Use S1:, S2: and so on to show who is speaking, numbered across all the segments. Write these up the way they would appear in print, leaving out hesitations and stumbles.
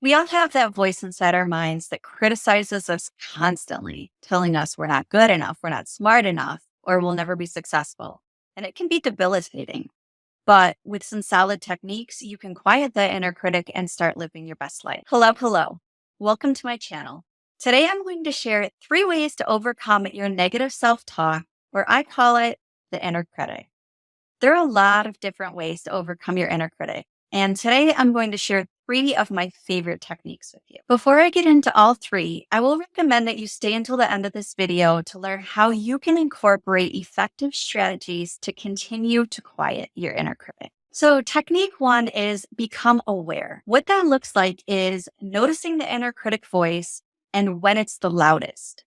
S1: We all have that voice inside our minds that criticizes us constantly, telling us we're not good enough, we're not smart enough, or we'll never be successful. And it can be debilitating. But with some solid techniques, you can quiet that inner critic and start living your best life. Hello, hello. Welcome to my channel. Today, I'm going to share 3 ways to overcome your negative self talk, or I call it the inner critic. There are a lot of different ways to overcome your inner critic. And today I'm going to share 3 of my favorite techniques with you. Before I get into all 3, I will recommend that you stay until the end of this video to learn how you can incorporate effective strategies to continue to quiet your inner critic. So technique 1 is become aware. What that looks like is noticing the inner critic voice and when it's the loudest.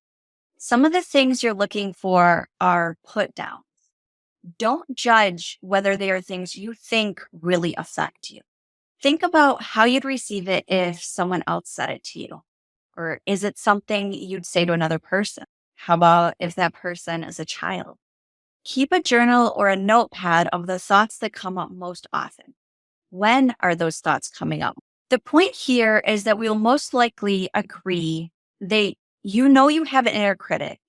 S1: Some of the things you're looking for are put down. Don't judge whether they are things you think really affect you. Think about how you'd receive it if someone else said it to you. Or is it something you'd say to another person? How about if that person is a child? Keep a journal or a notepad of the thoughts that come up most often. When are those thoughts coming up? The point here is that we'll most likely agree that you know you have an inner critic,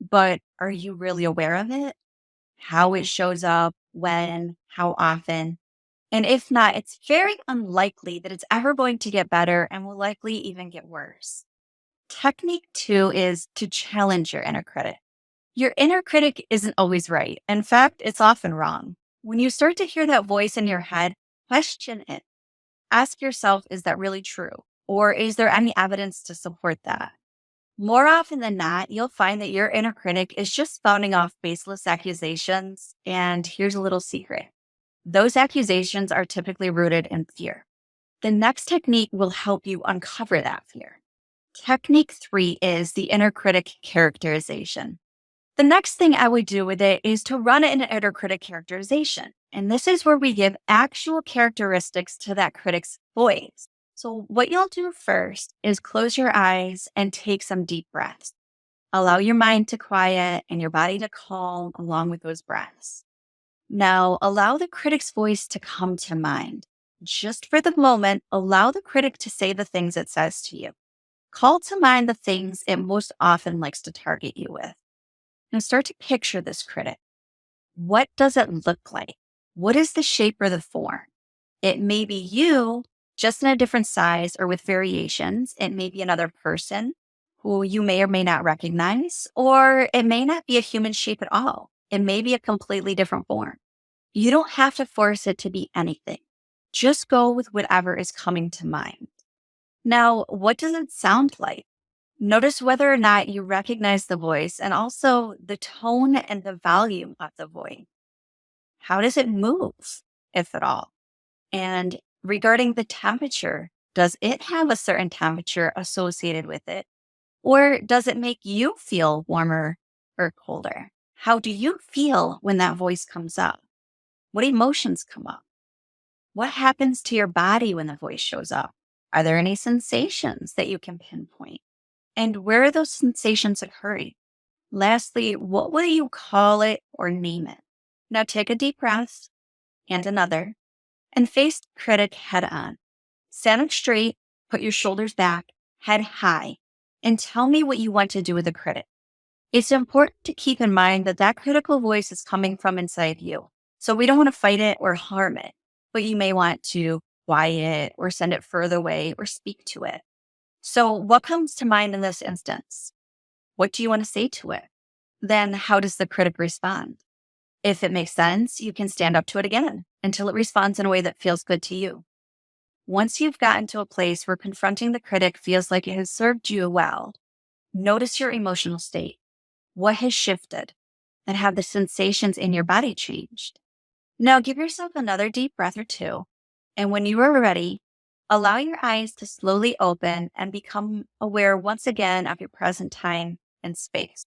S1: but are you really aware of it? How it shows up, when, how often. And if not, it's very unlikely that it's ever going to get better and will likely even get worse. Technique 2 is to challenge your inner critic. Your inner critic isn't always right. In fact, it's often wrong. When you start to hear that voice in your head, question it. Ask yourself, is that really true? Or is there any evidence to support that? More often than not, you'll find that your inner critic is just spouting off baseless accusations. And here's a little secret. Those accusations are typically rooted in fear. The next technique will help you uncover that fear. Technique 3 is the inner critic characterization. The next thing I would do with it is to run an inner critic characterization. And this is where we give actual characteristics to that critic's voice. So what you'll do first is close your eyes and take some deep breaths. Allow your mind to quiet and your body to calm along with those breaths. Now, allow the critic's voice to come to mind. Just for the moment, allow the critic to say the things it says to you. Call to mind the things it most often likes to target you with. Now start to picture this critic. What does it look like? What is the shape or the form? It may be you, just in a different size or with variations. It may be another person who you may or may not recognize, or it may not be a human shape at all. It may be a completely different form. You don't have to force it to be anything. Just go with whatever is coming to mind. Now, what does it sound like? Notice whether or not you recognize the voice and also the tone and the volume of the voice. How does it move, if at all? And regarding the temperature, does it have a certain temperature associated with it? Or does it make you feel warmer or colder? How do you feel when that voice comes up? What emotions come up? What happens to your body when the voice shows up? Are there any sensations that you can pinpoint? And where are those sensations occurring? Lastly, what will you call it or name it? Now take a deep breath and another and face the critic head on. Stand up straight, put your shoulders back, head high, and tell me what you want to do with the critic. It's important to keep in mind that that critical voice is coming from inside you. So we don't want to fight it or harm it, but you may want to quiet or send it further away or speak to it. So what comes to mind in this instance? What do you want to say to it? Then how does the critic respond? If it makes sense, you can stand up to it again until it responds in a way that feels good to you. Once you've gotten to a place where confronting the critic feels like it has served you well, notice your emotional state. What has shifted? And have the sensations in your body changed? Now give yourself another deep breath or 2. And when you are ready, allow your eyes to slowly open and become aware once again of your present time and space.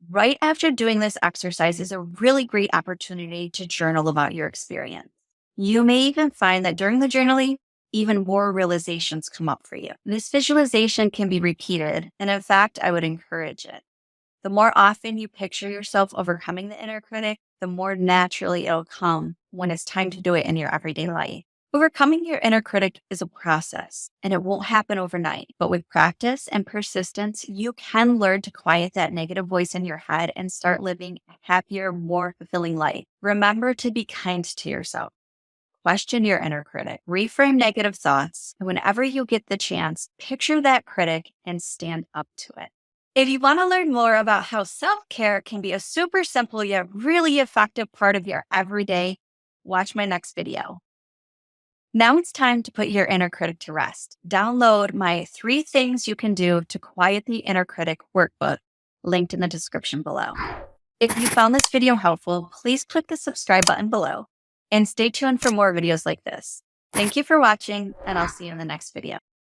S1: Right after doing this exercise is a really great opportunity to journal about your experience. You may even find that during the journaling, even more realizations come up for you. This visualization can be repeated, and in fact, I would encourage it. The more often you picture yourself overcoming the inner critic, the more naturally it'll come when it's time to do it in your everyday life. Overcoming your inner critic is a process and it won't happen overnight. But with practice and persistence, you can learn to quiet that negative voice in your head and start living a happier, more fulfilling life. Remember to be kind to yourself. Question your inner critic, reframe negative thoughts, and whenever you get the chance, picture that critic and stand up to it. If you want to learn more about how self-care can be a super simple yet really effective part of your everyday, watch my next video. Now it's time to put your inner critic to rest. Download my 3 things you can do to quiet the inner critic workbook, linked in the description below. If you found this video helpful, please click the subscribe button below and stay tuned for more videos like this. Thank you for watching, and I'll see you in the next video.